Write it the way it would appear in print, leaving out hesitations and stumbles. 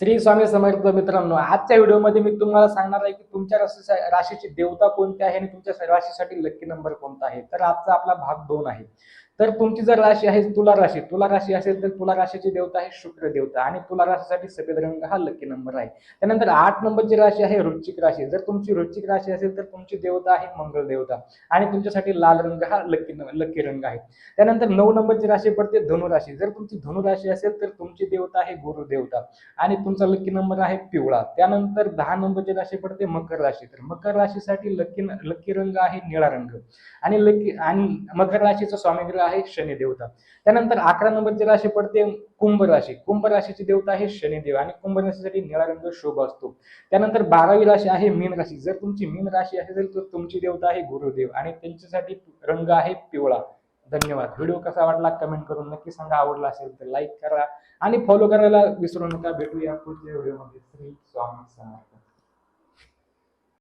श्री स्वामी समर्थ मित्रांनो, आजच्या व्हिडिओमध्ये मी तुम्हाला सांगणार आहे की तुमच्या राशीची देवता कोणती आहे आणि तुमच्या राशीसाठी लकी नंबर कोणता आहे. तर आजचा आपला भाग 2 आहे. तर तुमची जर राशी आहे तुला राशी असेल तर तुला राशीची देवता आहे शुक्र देवता आणि तुला राशीसाठी सफेद रंग हा लकी नंबर आहे. त्यानंतर 8 नंबरची राशी आहे वृश्चिक राशी. जर तुमची वृश्चिक राशी असेल तर तुमची देवता आहे मंगळ देवता आणि तुमच्यासाठी लाल रंग हा लकी रंग आहे. त्यानंतर 9 नंबरची राशी पडते धनु राशी. जर तुमची धनु राशी असेल तर तुमची देवता आहे गुरु देवता आणि तुमचा लकी नंबर आहे पिवळा. त्यानंतर 10 नंबरची राशी पडते मकर राशी. तर मकर राशीसाठी लकी रंग आहे निळा रंग आणि मकर राशीचा स्वामीग्रह आहे शनी देवता. त्यानंतर 11 नंबरची राशी पडते कुंभ राशी. कुंभ राशीची देवता आहे शनिदेव आणि कुंभ राशीसाठी निळा रंग शुभ असतो. त्यानंतर 12वी राशी आहे मीन राशी. जर तुमची मीन राशी असेल तर तुमची देवता आहे गुरुदेव आणि त्यांच्यासाठी रंग आहे पिवळा. धन्यवाद. व्हिडिओ कसा वाटला कमेंट करून नक्की सांगा. आवडला असेल तर लाईक करा आणि फॉलो करायला विसरू नका. भेटूया पुढच्या व्हिडिओमध्ये. श्री स्वामी समर्थ.